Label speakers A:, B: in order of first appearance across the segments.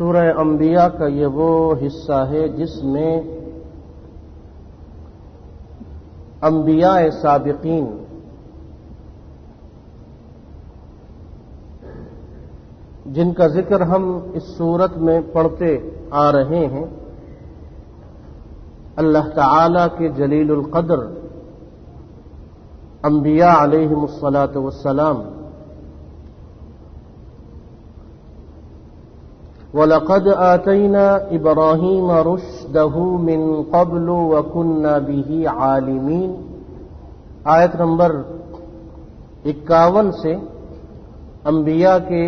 A: سورہ انبیاء کا یہ وہ حصہ ہے جس میں انبیاء سابقین جن کا ذکر ہم اس صورت میں پڑھتے آ رہے ہیں، اللہ تعالی کے جلیل القدر انبیاء علیہم الصلاۃ والسلام، وَلَقَدْ آتَيْنَا إِبْرَاهِيمَ رُشْدَهُ مِنْ قَبْلُ وَكُنَّا بِهِ عَالِمِينَ آیت نمبر 51 سے انبیاء کے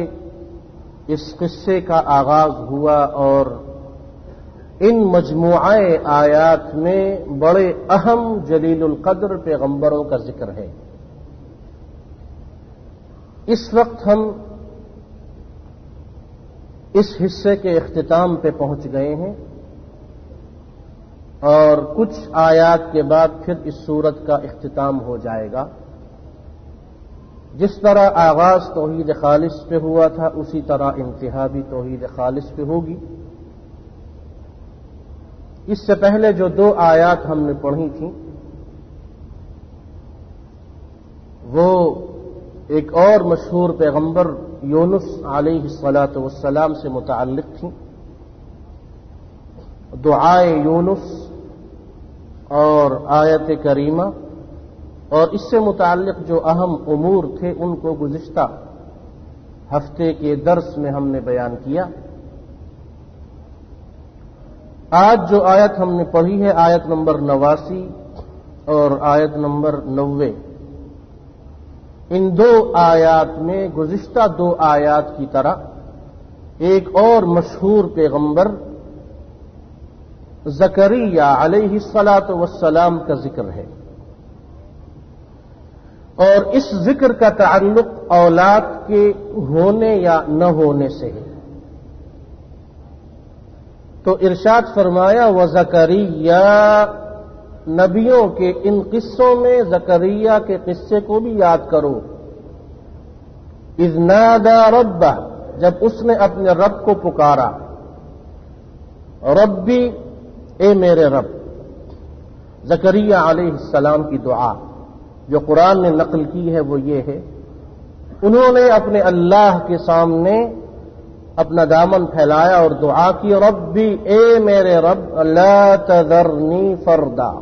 A: اس قصے کا آغاز ہوا، اور ان مجموعہ آیات میں بڑے اہم جلیل القدر پیغمبروں کا ذکر ہے۔ اس وقت ہم اس حصے کے اختتام پہ پہنچ گئے ہیں، اور کچھ آیات کے بعد پھر اس سورت کا اختتام ہو جائے گا۔ جس طرح آغاز توحید خالص پہ ہوا تھا، اسی طرح انتہا بھی توحید خالص پہ ہوگی۔ اس سے پہلے جو 2 آیات ہم نے پڑھی تھیں، وہ ایک اور مشہور پیغمبر یونس علیہ الصلاۃ والسلام سے متعلق تھیں، دعائے یونس اور آیت کریمہ، اور اس سے متعلق جو اہم امور تھے ان کو گزشتہ ہفتے کے درس میں ہم نے بیان کیا۔ آج جو آیت ہم نے پڑھی ہے، آیت نمبر 89 اور آیت نمبر 90، ان 2 آیات میں گزشتہ 2 آیات کی طرح ایک اور مشہور پیغمبر زکریا علیہ الصلاۃ والسلام کا ذکر ہے، اور اس ذکر کا تعلق اولاد کے ہونے یا نہ ہونے سے ہے۔ تو ارشاد فرمایا وَزَكَرِيَّا، نبیوں کے ان قصوں میں زکریا کے قصے کو بھی یاد کرو۔ اذ نادى ربہ، جب اس نے اپنے رب کو پکارا، ربی، اے میرے رب۔ زکریا علیہ السلام کی دعا جو قرآن نے نقل کی ہے وہ یہ ہے، انہوں نے اپنے اللہ کے سامنے اپنا دامن پھیلایا اور دعا کی، ربی، اے میرے رب، لا تذرنی فردا،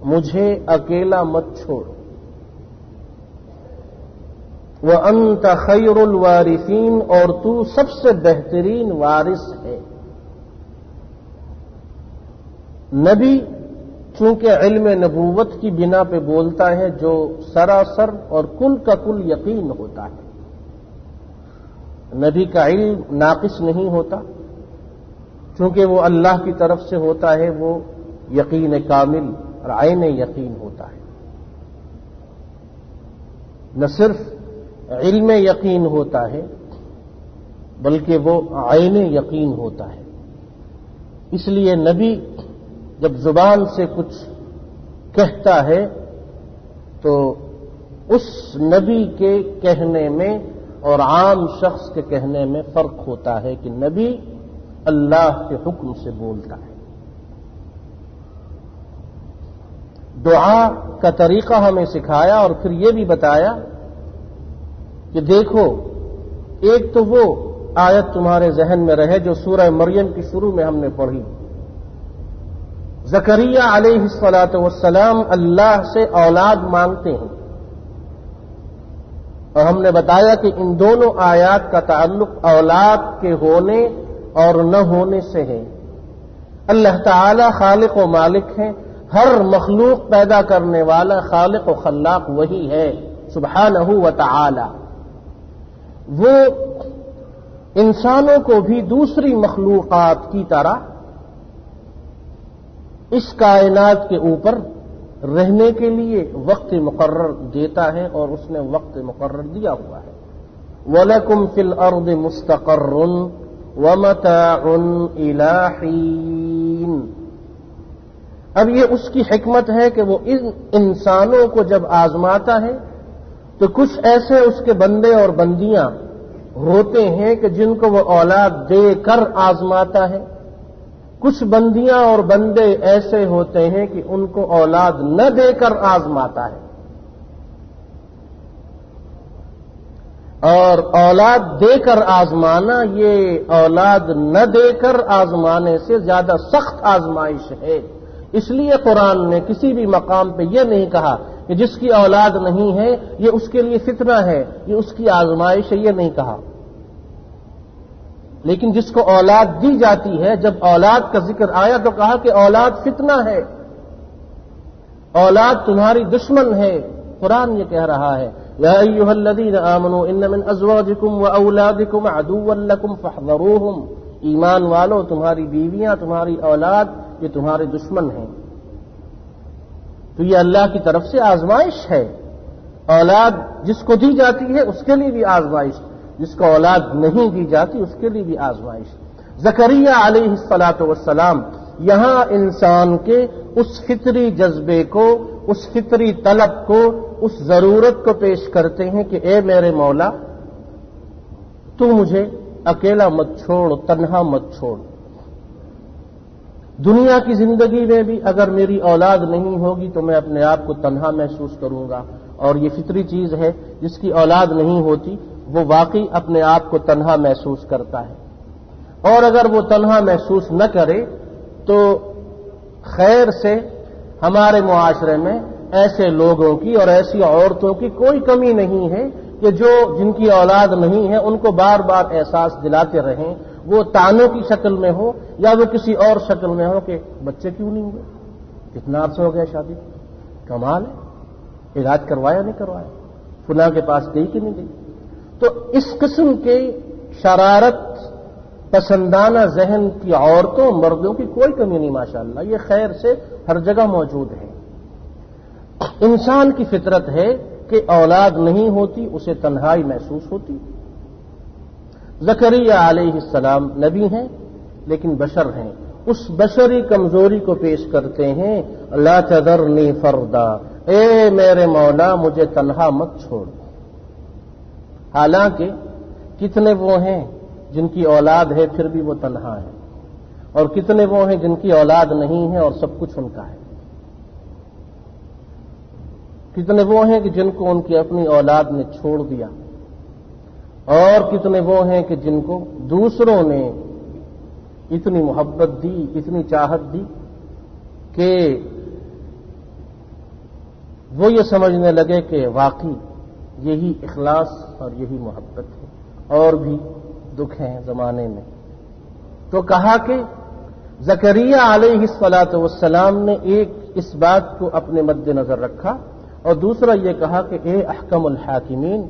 A: مجھے اکیلا مت چھوڑ، وانت خیر الوارثین، اور تو سب سے بہترین وارث ہے۔ نبی چونکہ علم نبوت کی بنا پہ بولتا ہے جو سراسر اور کل کا کل یقین ہوتا ہے، نبی کا علم ناقص نہیں ہوتا، چونکہ وہ اللہ کی طرف سے ہوتا ہے، وہ یقین کامل اور عین یقین ہوتا ہے۔ نہ صرف علم یقین ہوتا ہے بلکہ وہ عین یقین ہوتا ہے۔ اس لیے نبی جب زبان سے کچھ کہتا ہے تو اس نبی کے کہنے میں اور عام شخص کے کہنے میں فرق ہوتا ہے کہ نبی اللہ کے حکم سے بولتا ہے۔ دعا کا طریقہ ہمیں سکھایا، اور پھر یہ بھی بتایا کہ دیکھو، ایک تو وہ آیت تمہارے ذہن میں رہے جو سورہ مریم کی شروع میں ہم نے پڑھی، زکریا علیہ الصلاۃ والسلام اللہ سے اولاد مانگتے ہیں، اور ہم نے بتایا کہ ان دونوں آیات کا تعلق اولاد کے ہونے اور نہ ہونے سے ہے۔ اللہ تعالی خالق و مالک ہیں، ہر مخلوق پیدا کرنے والا خالق و خلاق وہی ہے سبحانہ و تعالی۔ وہ انسانوں کو بھی دوسری مخلوقات کی طرح اس کائنات کے اوپر رہنے کے لیے وقت مقرر دیتا ہے، اور اس نے وقت مقرر دیا ہوا ہے۔ وَلَكُمْ فِي الْأَرْضِ مُسْتَقَرٌّ وَمَتَاعٌ إِلَىٰ حِينٍ۔ اب یہ اس کی حکمت ہے کہ وہ ان انسانوں کو جب آزماتا ہے تو کچھ ایسے اس کے بندے اور بندیاں ہوتے ہیں کہ جن کو وہ اولاد دے کر آزماتا ہے، کچھ بندیاں اور بندے ایسے ہوتے ہیں کہ ان کو اولاد نہ دے کر آزماتا ہے، اور اولاد دے کر آزمانا یہ اولاد نہ دے کر آزمانے سے زیادہ سخت آزمائش ہے۔ اس لیے قرآن نے کسی بھی مقام پہ یہ نہیں کہا کہ جس کی اولاد نہیں ہے یہ اس کے لیے فتنہ ہے، یہ اس کی آزمائش ہے، یہ نہیں کہا۔ لیکن جس کو اولاد دی جاتی ہے، جب اولاد کا ذکر آیا تو کہا کہ اولاد فتنہ ہے، اولاد تمہاری دشمن ہے۔ قرآن یہ کہہ رہا ہے یا ایھا الذین آمنوا ان من ازواجکم واولادکم عدوا لکم فاحذروہم، ایمان والو تمہاری بیویاں، تمہاری اولاد یہ تمہارے دشمن ہیں۔ تو یہ اللہ کی طرف سے آزمائش ہے۔ اولاد جس کو دی جاتی ہے اس کے لیے بھی آزمائش، جس کو اولاد نہیں دی جاتی اس کے لیے بھی آزمائش۔ زکریا علیہ الصلاۃ والسلام یہاں انسان کے اس فطری جذبے کو، اس فطری طلب کو، اس ضرورت کو پیش کرتے ہیں کہ اے میرے مولا تو مجھے اکیلا مت چھوڑ، تنہا مت چھوڑ۔ دنیا کی زندگی میں بھی اگر میری اولاد نہیں ہوگی تو میں اپنے آپ کو تنہا محسوس کروں گا، اور یہ فطری چیز ہے، جس کی اولاد نہیں ہوتی وہ واقعی اپنے آپ کو تنہا محسوس کرتا ہے۔ اور اگر وہ تنہا محسوس نہ کرے تو خیر سے ہمارے معاشرے میں ایسے لوگوں کی اور ایسی عورتوں کی کوئی کمی نہیں ہے کہ جو جن کی اولاد نہیں ہے ان کو بار بار احساس دلاتے رہیں، وہ تانوں کی شکل میں ہو یا وہ کسی اور شکل میں ہو کہ بچے کیوں نہیں ہوئے، کتنا عرصہ ہو گیا شادی، کمال ہے، علاج کروایا نہیں کروایا، فلاں کے پاس گئی کہ نہیں گئی۔ تو اس قسم کے شرارت پسندانہ ذہن کی عورتوں مردوں کی کوئی کمی نہیں ماشاءاللہ، یہ خیر سے ہر جگہ موجود ہے۔ انسان کی فطرت ہے کہ اولاد نہیں ہوتی اسے تنہائی محسوس ہوتی۔ زکریا علیہ السلام نبی ہیں لیکن بشر ہیں، اس بشری کمزوری کو پیش کرتے ہیں لا تذرنی فردا، اے میرے مولا مجھے تنہا مت چھوڑ۔ حالانکہ کتنے وہ ہیں جن کی اولاد ہے پھر بھی وہ تنہا ہے، اور کتنے وہ ہیں جن کی اولاد نہیں ہے اور سب کچھ ان کا ہے۔ کتنے وہ ہیں کہ جن کو ان کی اپنی اولاد نے چھوڑ دیا، اور کتنے وہ ہیں کہ جن کو دوسروں نے اتنی محبت دی، اتنی چاہت دی کہ وہ یہ سمجھنے لگے کہ واقعی یہی اخلاص اور یہی محبت ہے۔ اور بھی دکھ ہیں زمانے میں، تو کہا کہ زکریا علیہ الصلاۃ والسلام نے ایک اس بات کو اپنے مد نظر رکھا، اور دوسرا یہ کہا کہ اے احکم الحاکمین،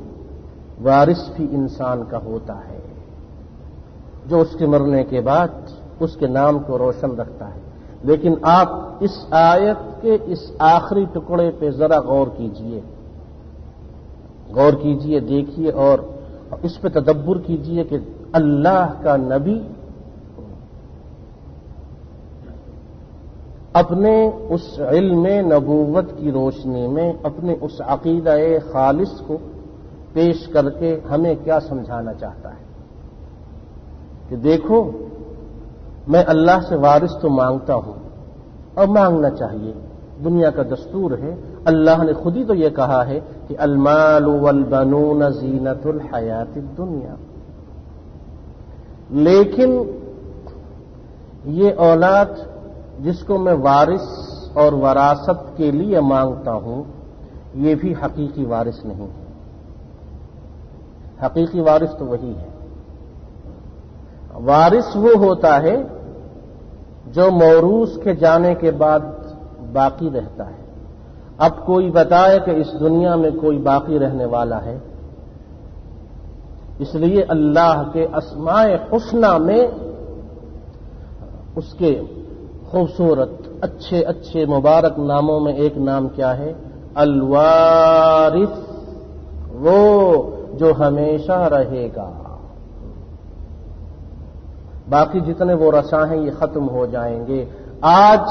A: وارث بھی انسان کا ہوتا ہے جو اس کے مرنے کے بعد اس کے نام کو روشن رکھتا ہے۔ لیکن آپ اس آیت کے اس آخری ٹکڑے پہ ذرا غور کیجئے، دیکھیے اور اس پہ تدبر کیجئے کہ اللہ کا نبی اپنے اس علم نبوت کی روشنی میں اپنے اس عقیدہ خالص کو پیش کر کے ہمیں کیا سمجھانا چاہتا ہے کہ دیکھو میں اللہ سے وارث تو مانگتا ہوں اور مانگنا چاہیے، دنیا کا دستور ہے، اللہ نے خود ہی تو یہ کہا ہے کہ المال والبنون زینت الحیات الدنیا، لیکن یہ اولاد جس کو میں وارث اور وراثت کے لیے مانگتا ہوں یہ بھی حقیقی وارث نہیں ہے۔ حقیقی وارث تو وہی ہے، وارث وہ ہوتا ہے جو موروث کے جانے کے بعد باقی رہتا ہے۔ اب کوئی بتائے کہ اس دنیا میں کوئی باقی رہنے والا ہے؟ اس لیے اللہ کے اسماء حسنی میں اس کے خوبصورت اچھے اچھے مبارک ناموں میں ایک نام کیا ہے؟ الوارث، وہ جو ہمیشہ رہے گا۔ باقی جتنے وہ رساں ہیں یہ ختم ہو جائیں گے۔ آج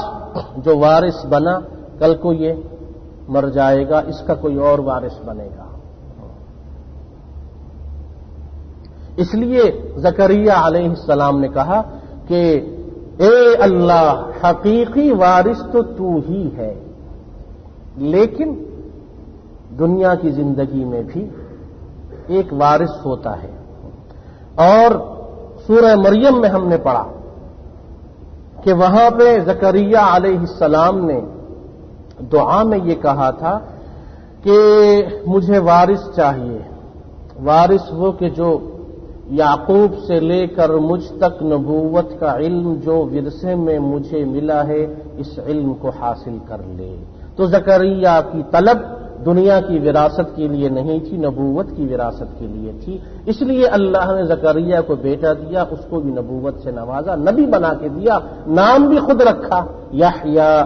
A: جو وارث بنا کل کو یہ مر جائے گا، اس کا کوئی اور وارث بنے گا۔ اس لیے زکریا علیہ السلام نے کہا کہ اے اللہ حقیقی وارث تو ہی ہے، لیکن دنیا کی زندگی میں بھی ایک وارث ہوتا ہے۔ اور سورہ مریم میں ہم نے پڑھا کہ وہاں پہ زکریا علیہ السلام نے دعا میں یہ کہا تھا کہ مجھے وارث چاہیے، وارث وہ کہ جو یعقوب سے لے کر مجھ تک نبوت کا علم جو ورثے میں مجھے ملا ہے اس علم کو حاصل کر لے۔ تو زکریا کی طلب دنیا کی وراثت کے لیے نہیں تھی، نبوت کی وراثت کے لیے تھی، اس لیے اللہ نے زکریا کو بیٹا دیا، اس کو بھی نبوت سے نوازا، نبی بنا کے دیا، نام بھی خود رکھا یحییٰ۔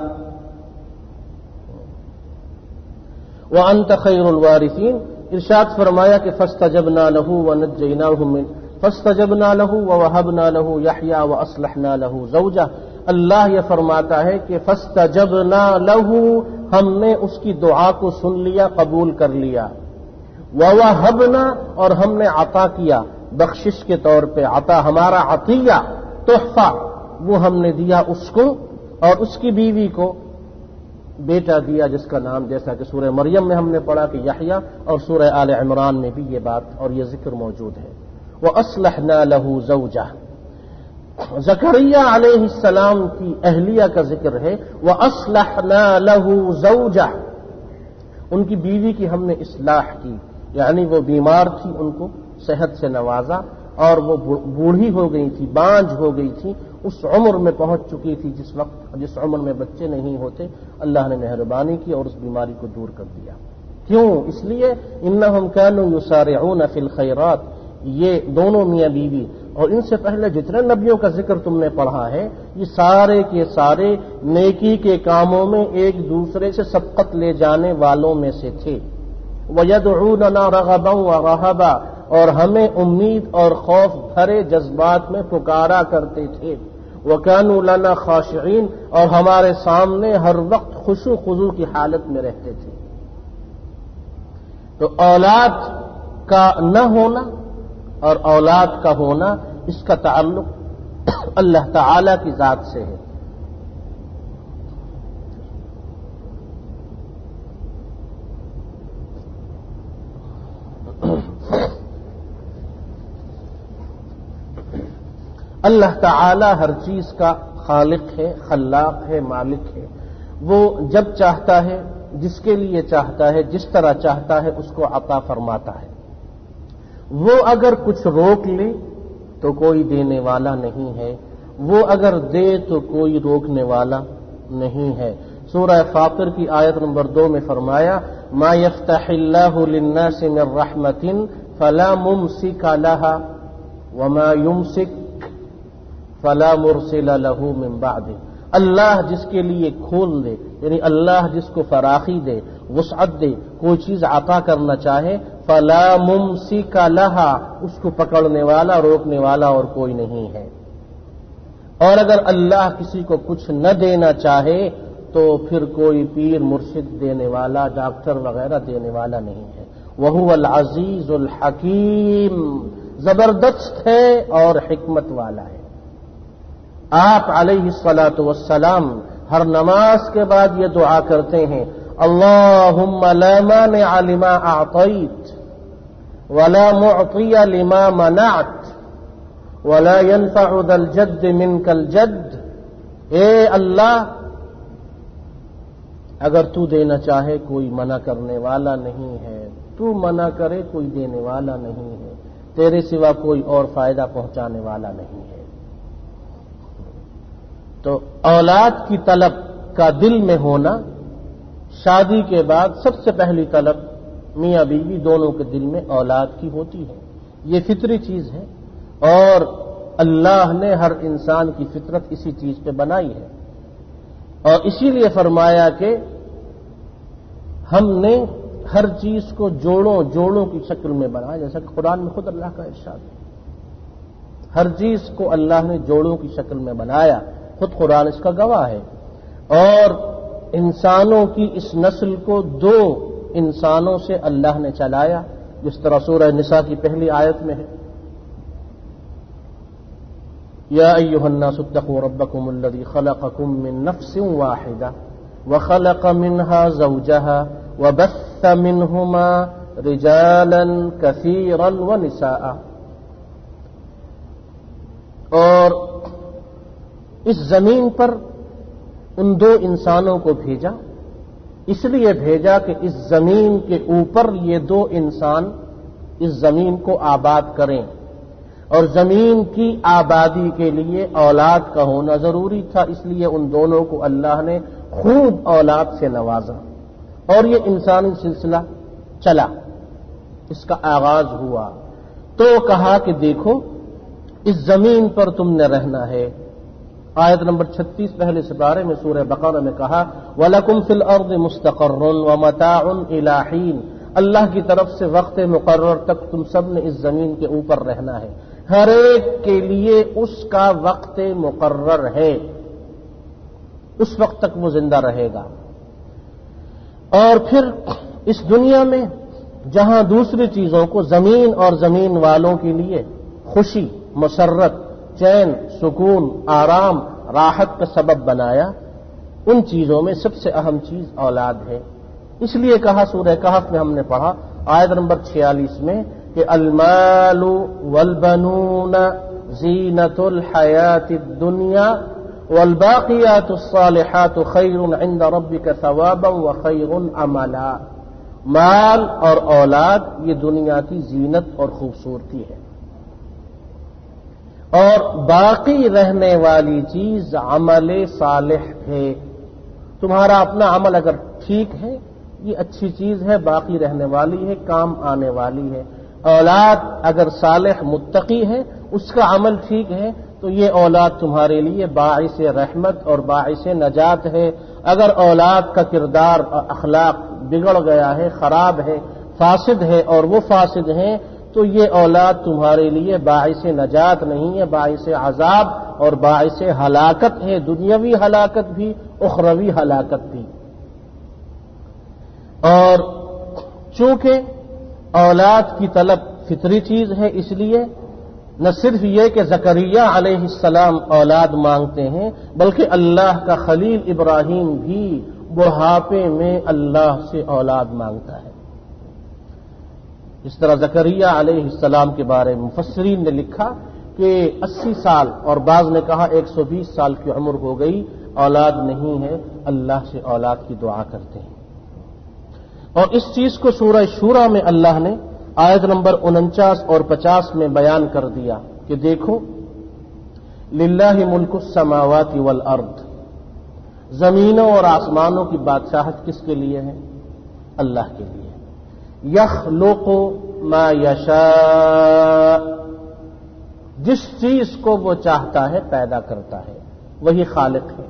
A: وَأَنْتَ خَيْرُ الْوَارِثِينَ، ارشاد فرمایا کہ فَاسْتَجَبْنَا لَهُ وَنَجَّيْنَاهُ مِنْ فَاسْتَجَبْنَا لَهُ وَوَهَبْنَا لَهُ يَحْيَىٰ وَأَصْلَحْنَا لَهُ زَوْجَهُ۔ اللہ یہ فرماتا ہے کہ فَاسْتَجَبْنَا لَهُ، ہم نے اس کی دعا کو سن لیا، قبول کر لیا، وَوَهَبْنَا، اور ہم نے عطا کیا، بخشش کے طور پہ عطا، ہمارا عطیہ تحفہ وہ ہم نے دیا اس کو، اور اس کی بیوی کو بیٹا دیا جس کا نام جیسا کہ سورہ مریم میں ہم نے پڑھا کہ یحییٰ، اور سورہ آل عمران میں بھی یہ بات اور یہ ذکر موجود ہے۔ وَأَصْلَحْنَا لَهُ زَوْجَهُ، زکریا علیہ السلام کی اہلیہ کا ذکر ہے، وَأَصْلَحْنَا لَهُ زَوْجَهُ، ان کی بیوی کی ہم نے اصلاح کی، یعنی وہ بیمار تھی، ان کو صحت سے نوازا، اور وہ بوڑھی ہو گئی تھی، بانجھ ہو گئی تھی، اس عمر میں پہنچ چکی تھی جس عمر میں بچے نہیں ہوتے، اللہ نے مہربانی کی اور اس بیماری کو دور کر دیا۔ کیوں؟ اس لیے انہم کانوا یسارعون فی الخیرات، یہ دونوں میاں بیوی اور ان سے پہلے جتنے نبیوں کا ذکر تم نے پڑھا ہے یہ سارے کے سارے نیکی کے کاموں میں ایک دوسرے سے سبقت لے جانے والوں میں سے تھے۔ وَيَدْعُونَنَا رَغَبًا وَرَهَبًا، اور ہمیں امید اور خوف بھرے جذبات میں پکارا کرتے تھے۔ وَكَانُوا لَنَا خَاشِعِينَ، اور ہمارے سامنے ہر وقت خشوع خضوع کی حالت میں رہتے تھے۔ تو اولاد کا نہ ہونا اور اولاد کا ہونا، اس کا تعلق اللہ تعالی کی ذات سے ہے۔ اللہ تعالی ہر چیز کا خالق ہے، خلاق ہے، مالک ہے۔ وہ جب چاہتا ہے، جس کے لیے چاہتا ہے، جس طرح چاہتا ہے اس کو عطا فرماتا ہے۔ وہ اگر کچھ روک لے تو کوئی دینے والا نہیں ہے، وہ اگر دے تو کوئی روکنے والا نہیں ہے۔ سورہ فاطر کی آیت نمبر 2 میں فرمایا ما یفتح اللہ للناس من رحمۃ فلا ممسک لها وما یمسک فلا مرسل له من بعده، اللہ جس کے لیے کھول دے، یعنی اللہ جس کو فراخی دے، وسعت دے، کوئی چیز عطا کرنا چاہے، فلا ممسک لها، اس کو پکڑنے والا، روکنے والا اور کوئی نہیں ہے۔ اور اگر اللہ کسی کو کچھ نہ دینا چاہے تو پھر کوئی پیر مرشد دینے والا، ڈاکٹر وغیرہ دینے والا نہیں ہے۔ وَهُوَ الْعَزِيزُ الْحَكِيمُ، زبردست ہے اور حکمت والا ہے۔ آپ علیہ الصلاۃ والسلام ہر نماز کے بعد یہ دعا کرتے ہیں اللہم لا مانع لما اعطیت ولا معطی لما منعت ولا ينفع ذا الجد منك الجد، اے اللہ اگر تو دینا چاہے کوئی منع کرنے والا نہیں ہے، تو منع کرے کوئی دینے والا نہیں ہے، تیرے سوا کوئی اور فائدہ پہنچانے والا نہیں ہے۔ تو اولاد کی طلب کا دل میں ہونا، شادی کے بعد سب سے پہلی طلب میاں بیوی دونوں کے دل میں اولاد کی ہوتی ہے، یہ فطری چیز ہے، اور اللہ نے ہر انسان کی فطرت اسی چیز پہ بنائی ہے، اور اسی لیے فرمایا کہ ہم نے ہر چیز کو جوڑوں کی شکل میں بنایا، جیسا کہ قرآن میں خود اللہ کا ارشاد ہے، ہر چیز کو اللہ نے جوڑوں کی شکل میں بنایا، خود قرآن اس کا گواہ ہے۔ اور انسانوں کی اس نسل کو 2 انسانوں سے اللہ نے چلایا، جس طرح سورہ نساء کی پہلی آیت میں ہے یا ایھا الناس اتقوا ربکم الذی خلقکم من نفس واحدہ وخلق منها زوجها وبث منهما رجالا كثيرا ونساء. اور اس زمین پر ان دو انسانوں کو بھیجا، اس لیے بھیجا کہ اس زمین کے اوپر یہ دو انسان اس زمین کو آباد کریں، اور زمین کی آبادی کے لیے اولاد کا ہونا ضروری تھا، اس لیے ان دونوں کو اللہ نے خوب اولاد سے نوازا، اور یہ انسانی سلسلہ چلا، اس کا آغاز ہوا. تو کہا کہ دیکھو اس زمین پر تم نے رہنا ہے. آیت نمبر 36 پہلے سپارے میں سورہ بقرہ میں کہا وَلَكُمْ فِي الْأَرْضِ مُسْتَقَرٌّ وَمَتَاعٌ إِلَىٰ حِينٍ. اللہ کی طرف سے وقت مقرر تک تم سب نے اس زمین کے اوپر رہنا ہے، ہر ایک کے لیے اس کا وقت مقرر ہے، اس وقت تک وہ زندہ رہے گا. اور پھر اس دنیا میں جہاں دوسری چیزوں کو زمین اور زمین والوں کے لیے خوشی، مسرت، چین، سکون، آرام، راحت کا سبب بنایا، ان چیزوں میں سب سے اہم چیز اولاد ہے. اس لیے کہا سورہ کہف میں ہم نے پڑھا آیت نمبر 46 میں کہ المال والبنون زینۃ الحیات الدنیا والباقیات الصالحات خیر عند ربک ثوابا وخیر املا. مال اور اولاد یہ دنیا کی زینت اور خوبصورتی ہے، اور باقی رہنے والی چیز عمل صالح ہے. تمہارا اپنا عمل اگر ٹھیک ہے یہ اچھی چیز ہے، باقی رہنے والی ہے، کام آنے والی ہے. اولاد اگر صالح متقی ہے، اس کا عمل ٹھیک ہے، تو یہ اولاد تمہارے لیے باعث رحمت اور باعث نجات ہے. اگر اولاد کا کردار اور اخلاق بگڑ گیا ہے، خراب ہے، فاسد ہے، اور وہ فاسد ہیں، تو یہ اولاد تمہارے لیے باعث نجات نہیں ہے، باعث عذاب اور باعث ہلاکت ہے، دنیاوی ہلاکت بھی، اخروی ہلاکت بھی. اور چونکہ اولاد کی طلب فطری چیز ہے، اس لیے نہ صرف یہ کہ زکریا علیہ السلام اولاد مانگتے ہیں، بلکہ اللہ کا خلیل ابراہیم بھی بڑھاپے میں اللہ سے اولاد مانگتا ہے. اس طرح زکریا علیہ السلام کے بارے میں مفسرین نے لکھا کہ 80 سال اور بعض نے کہا 120 سال کی عمر ہو گئی، اولاد نہیں ہے، اللہ سے اولاد کی دعا کرتے ہیں. اور اس چیز کو سورہ شورى میں اللہ نے آیت نمبر 49 اور 50 میں بیان کر دیا کہ دیکھو للہ ملک السماوات والارض، زمینوں اور آسمانوں کی بادشاہت کس کے لیے ہے؟ اللہ کے لیے. یخلق ما یشاء، جس چیز کو وہ چاہتا ہے پیدا کرتا ہے، وہی خالق ہے.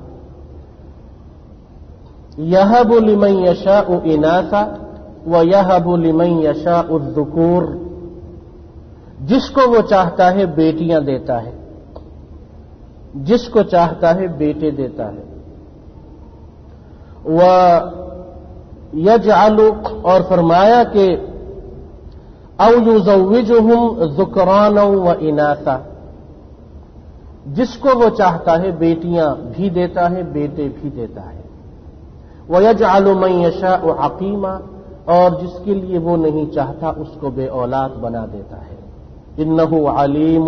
A: یہب لمن یشاء اناثا ویہب لمن یشاء الذکور، جس کو وہ چاہتا ہے بیٹیاں دیتا ہے، جس کو چاہتا ہے بیٹے دیتا ہے. یجعل، اور فرمایا کہ او یزوجہم ذکرانا و اناثا، جس کو وہ چاہتا ہے بیٹیاں بھی دیتا ہے، بیٹے بھی دیتا ہے. ویجعل من یشاء عقیما، اور جس کے لیے وہ نہیں چاہتا اس کو بے اولاد بنا دیتا ہے. انہ علیم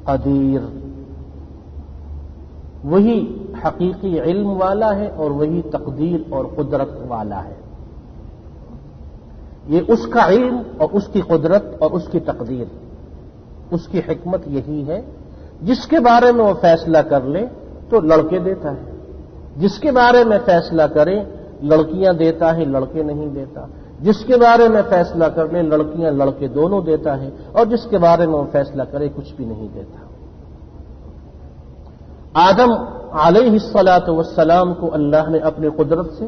A: قدیر، وہی حقیقی علم والا ہے اور وہی تقدیر اور قدرت والا ہے. یہ اس کا علم اور اس کی قدرت اور اس کی تقدیر، اس کی حکمت یہی ہے. جس کے بارے میں وہ فیصلہ کر لے تو لڑکے دیتا ہے، جس کے بارے میں فیصلہ کرے لڑکیاں دیتا ہے، لڑکے نہیں دیتا. جس کے بارے میں فیصلہ کر لے لڑکیاں لڑکے دونوں دیتا ہے، اور جس کے بارے میں وہ فیصلہ کرے کچھ بھی نہیں دیتا. آدم علیہ الصلاۃ والسلام کو اللہ نے اپنی قدرت سے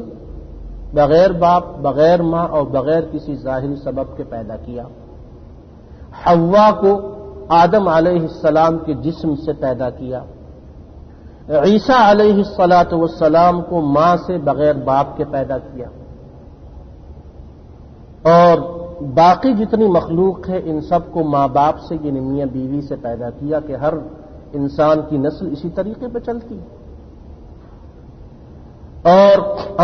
A: بغیر باپ، بغیر ماں اور بغیر کسی ظاہری سبب کے پیدا کیا. حوا کو آدم علیہ السلام کے جسم سے پیدا کیا. عیسیٰ علیہ الصلاۃ والسلام کو ماں سے بغیر باپ کے پیدا کیا. اور باقی جتنی مخلوق ہے ان سب کو ماں باپ سے، یعنی میاں بیوی سے پیدا کیا کہ ہر انسان کی نسل اسی طریقے پہ چلتی ہے۔ اور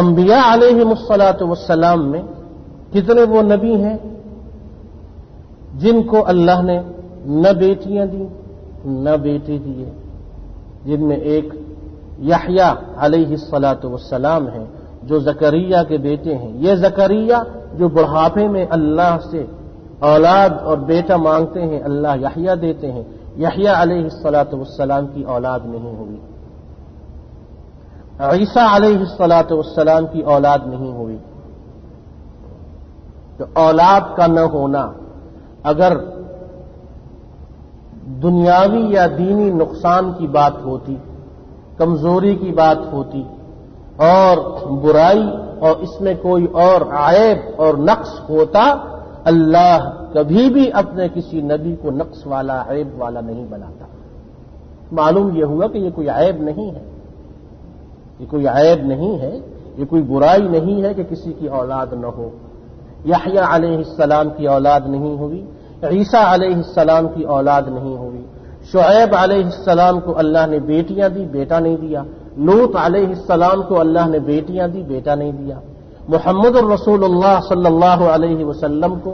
A: انبیاء علیہم الصلاۃ والسلام میں کتنے وہ نبی ہیں جن کو اللہ نے نہ بیٹیاں دی نہ بیٹے دیے، جن میں ایک یحییٰ علیہ الصلاۃ والسلام ہیں جو زکریا کے بیٹے ہیں۔ یہ زکریا جو بڑھاپے میں اللہ سے اولاد اور بیٹا مانگتے ہیں، اللہ یحییٰ دیتے ہیں۔ یحییٰ علیہ الصلاۃ والسلام کی اولاد نہیں ہوئی، عیسیٰ علیہ الصلاۃ والسلام کی اولاد نہیں ہوئی۔ تو اولاد کا نہ ہونا اگر دنیاوی یا دینی نقصان کی بات ہوتی، کمزوری کی بات ہوتی اور برائی اور اس میں کوئی اور عیب اور نقص ہوتا، اللہ کبھی بھی اپنے کسی نبی کو نقص والا عیب والا نہیں بناتا۔ معلوم یہ ہوا کہ یہ کوئی عیب نہیں ہے، یہ کوئی عیب نہیں ہے، یہ کوئی برائی نہیں ہے کہ کسی کی اولاد نہ ہو۔ یحییٰ علیہ السلام کی اولاد نہیں ہوئی، عیسیٰ علیہ السلام کی اولاد نہیں ہوئی، شعیب علیہ السلام کو اللہ نے بیٹیاں دی، بیٹا نہیں دیا، لوط علیہ السلام کو اللہ نے بیٹیاں دی، بیٹا نہیں دیا، محمد الرسول اللہ صلی اللہ علیہ وسلم کو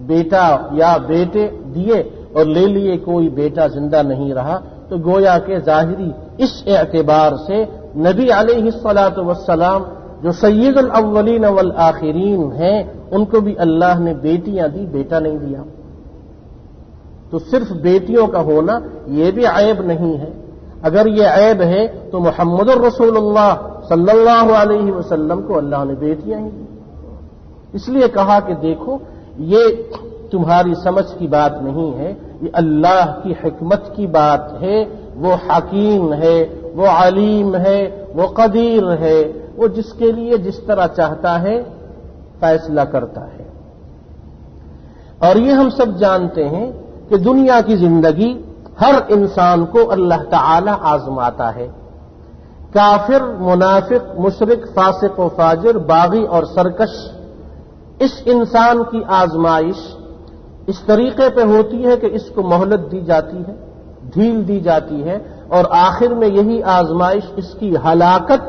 A: بیٹا یا بیٹے دیے اور لے لیے، کوئی بیٹا زندہ نہیں رہا۔ تو گویا کہ ظاہری اس اعتبار سے نبی علیہ الصلاۃ والسلام جو سید الاولین والآخرین ہیں ان کو بھی اللہ نے بیٹیاں دی، بیٹا نہیں دیا۔ تو صرف بیٹیوں کا ہونا یہ بھی عیب نہیں ہے۔ اگر یہ عیب ہے تو محمد الرسول اللہ صلی اللہ علیہ وسلم کو اللہ نے بیٹیاں ہی دی۔ اس لیے کہا کہ دیکھو یہ تمہاری سمجھ کی بات نہیں ہے، یہ اللہ کی حکمت کی بات ہے۔ وہ حکیم ہے، وہ علیم ہے، وہ قدیر ہے، وہ جس کے لیے جس طرح چاہتا ہے فیصلہ کرتا ہے۔ اور یہ ہم سب جانتے ہیں کہ دنیا کی زندگی ہر انسان کو اللہ تعالی آزماتا ہے۔ کافر، منافق، مشرک، فاسق و فاجر، باغی اور سرکش، اس انسان کی آزمائش اس طریقے پہ ہوتی ہے کہ اس کو مہلت دی جاتی ہے، ڈھیل دی جاتی ہے، اور آخر میں یہی آزمائش اس کی ہلاکت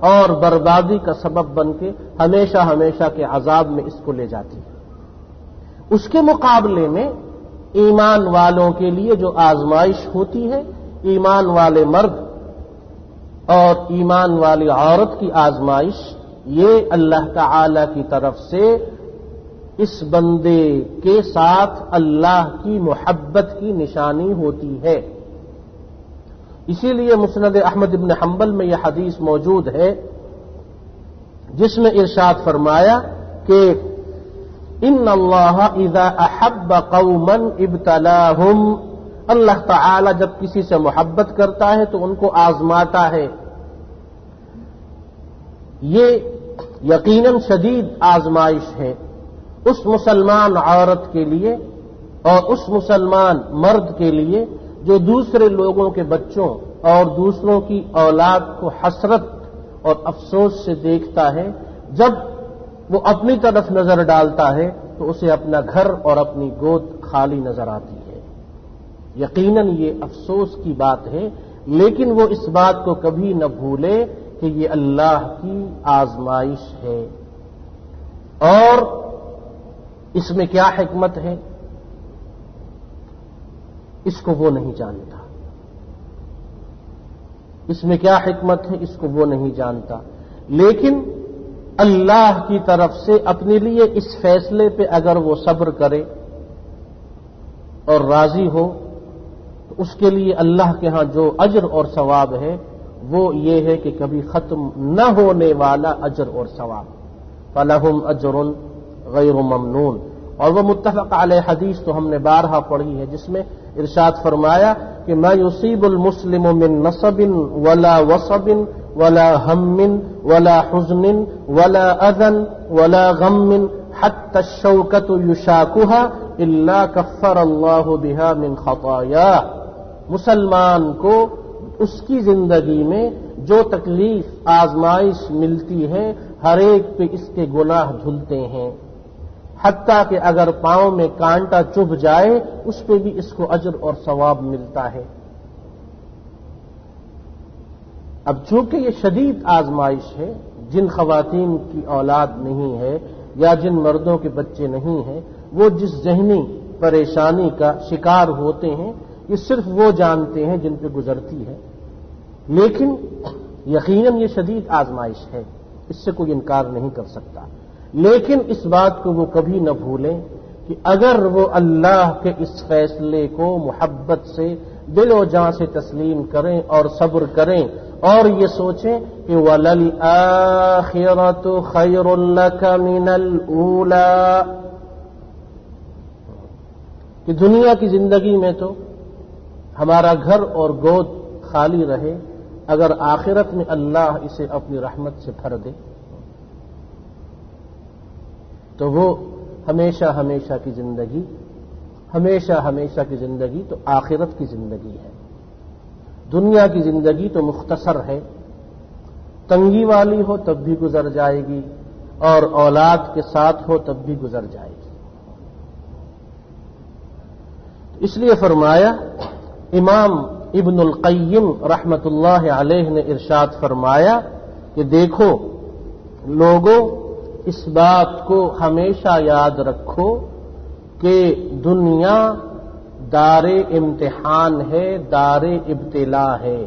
A: اور بربادی کا سبب بن کے ہمیشہ ہمیشہ کے عذاب میں اس کو لے جاتی ہے۔ اس کے مقابلے میں ایمان والوں کے لیے جو آزمائش ہوتی ہے، ایمان والے مرد اور ایمان والی عورت کی آزمائش، یہ اللہ تعالی کی طرف سے اس بندے کے ساتھ اللہ کی محبت کی نشانی ہوتی ہے۔ اسی لیے مسند احمد بن حنبل میں یہ حدیث موجود ہے جس میں ارشاد فرمایا کہ ان اللہ اذا احب قوما ابتلاہم، اللہ تعالی جب کسی سے محبت کرتا ہے تو ان کو آزماتا ہے۔ یہ یقیناً شدید آزمائش ہے اس مسلمان عورت کے لیے اور اس مسلمان مرد کے لیے جو دوسرے لوگوں کے بچوں اور دوسروں کی اولاد کو حسرت اور افسوس سے دیکھتا ہے۔ جب وہ اپنی طرف نظر ڈالتا ہے تو اسے اپنا گھر اور اپنی گود خالی نظر آتی ہے۔ یقیناً یہ افسوس کی بات ہے، لیکن وہ اس بات کو کبھی نہ بھولے کہ یہ اللہ کی آزمائش ہے۔ اور اس میں کیا حکمت ہے اس کو وہ نہیں جانتا، اس میں کیا حکمت ہے اس کو وہ نہیں جانتا، لیکن اللہ کی طرف سے اپنے لیے اس فیصلے پہ اگر وہ صبر کرے اور راضی ہو تو اس کے لیے اللہ کے ہاں جو اجر اور ثواب ہے وہ یہ ہے کہ کبھی ختم نہ ہونے والا اجر اور ثواب، فَلَهُمْ أَجْرٌ غیر ممنون۔ اور وہ متفق علیہ حدیث تو ہم نے بارہا پڑھی ہے جس میں ارشاد فرمایا کہ ما یصیب المسلم من نصب ولا وصب ولا هم ولا حزن ولا اذى ولا غم حتى الشوكة يشاكها الا كفر الله بها من خطاياه۔ مسلمان کو اس کی زندگی میں جو تکلیف آزمائش ملتی ہے ہر ایک پہ اس کے گناہ دھلتے ہیں، حتیٰ کہ اگر پاؤں میں کانٹا چبھ جائے اس پہ بھی اس کو اجر اور ثواب ملتا ہے۔ اب چونکہ یہ شدید آزمائش ہے، جن خواتین کی اولاد نہیں ہے یا جن مردوں کے بچے نہیں ہیں، وہ جس ذہنی پریشانی کا شکار ہوتے ہیں یہ صرف وہ جانتے ہیں جن پہ گزرتی ہے، لیکن یقیناً یہ شدید آزمائش ہے، اس سے کوئی انکار نہیں کر سکتا۔ لیکن اس بات کو وہ کبھی نہ بھولیں کہ اگر وہ اللہ کے اس فیصلے کو محبت سے دل و جان سے تسلیم کریں اور صبر کریں اور یہ سوچیں کہ وَلَلْآخِرَةُ خَيْرٌ لَكَ مِنَ الْأُولَىٰ، کہ دنیا کی زندگی میں تو ہمارا گھر اور گود خالی رہے، اگر آخرت میں اللہ اسے اپنی رحمت سے بھر دے تو وہ ہمیشہ ہمیشہ کی زندگی، ہمیشہ ہمیشہ کی زندگی تو آخرت کی زندگی ہے۔ دنیا کی زندگی تو مختصر ہے، تنگی والی ہو تب بھی گزر جائے گی اور اولاد کے ساتھ ہو تب بھی گزر جائے گی۔ اس لیے فرمایا، امام ابن القیم رحمت اللہ علیہ نے ارشاد فرمایا کہ دیکھو لوگوں، اس بات کو ہمیشہ یاد رکھو کہ دنیا دار امتحان ہے، دار ابتلا ہے۔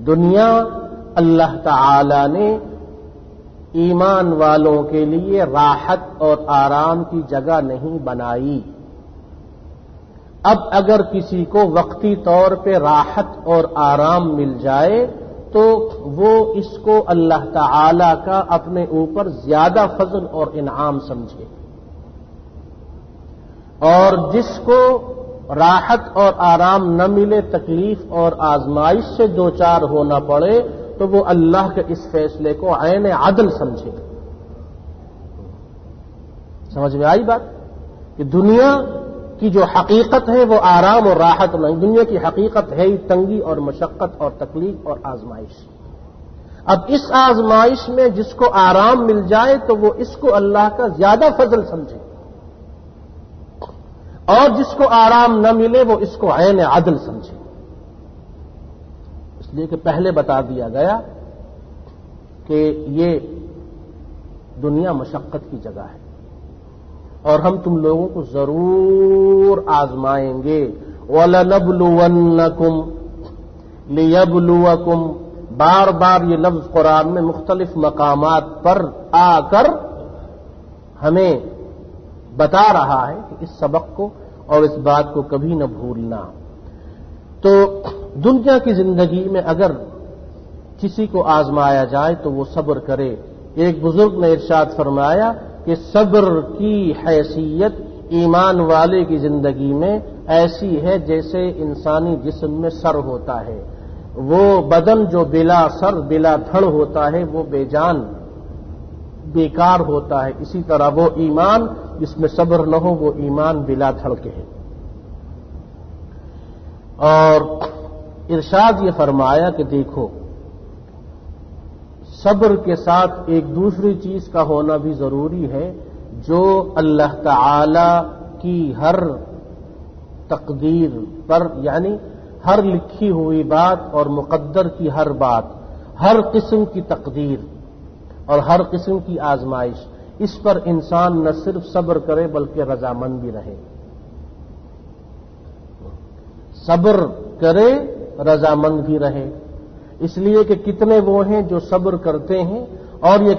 A: دنیا اللہ تعالی نے ایمان والوں کے لیے راحت اور آرام کی جگہ نہیں بنائی۔ اب اگر کسی کو وقتی طور پہ راحت اور آرام مل جائے تو وہ اس کو اللہ تعالی کا اپنے اوپر زیادہ فضل اور انعام سمجھے، اور جس کو راحت اور آرام نہ ملے، تکلیف اور آزمائش سے دوچار ہونا پڑے، تو وہ اللہ کے اس فیصلے کو عین عدل سمجھے۔ سمجھ میں آئی بات؟ کہ دنیا کی جو حقیقت ہے وہ آرام اور راحت نہیں، دنیا کی حقیقت ہے تنگی اور مشقت اور تکلیف اور آزمائش۔ اب اس آزمائش میں جس کو آرام مل جائے تو وہ اس کو اللہ کا زیادہ فضل سمجھے، اور جس کو آرام نہ ملے وہ اس کو عین عدل سمجھے۔ اس لیے کہ پہلے بتا دیا گیا کہ یہ دنیا مشقت کی جگہ ہے اور ہم تم لوگوں کو ضرور آزمائیں گے۔ وَلَنَبْلُوَنَّكُمْ لِيَبْلُوَكُمْ، بار بار یہ لفظ قرآن میں مختلف مقامات پر آ کر ہمیں بتا رہا ہے کہ اس سبق کو اور اس بات کو کبھی نہ بھولنا۔ تو دنیا کی زندگی میں اگر کسی کو آزمایا جائے تو وہ صبر کرے۔ ایک بزرگ نے ارشاد فرمایا کہ صبر کی حیثیت ایمان والے کی زندگی میں ایسی ہے جیسے انسانی جسم میں سر ہوتا ہے، وہ بدن جو بلا سر بلا دھڑ ہوتا ہے وہ بے جان بیکار ہوتا ہے، اسی طرح وہ ایمان جس میں صبر نہ ہو وہ ایمان بلا دھڑ کے ہے۔ اور ارشاد یہ فرمایا کہ دیکھو صبر کے ساتھ ایک دوسری چیز کا ہونا بھی ضروری ہے، جو اللہ تعالی کی ہر تقدیر پر، یعنی ہر لکھی ہوئی بات اور مقدر کی ہر بات، ہر قسم کی تقدیر اور ہر قسم کی آزمائش، اس پر انسان نہ صرف صبر کرے بلکہ رضامند بھی رہے۔ صبر کرے، رضامند بھی رہے، اس لیے کہ کتنے وہ ہیں جو صبر کرتے ہیں اور یہ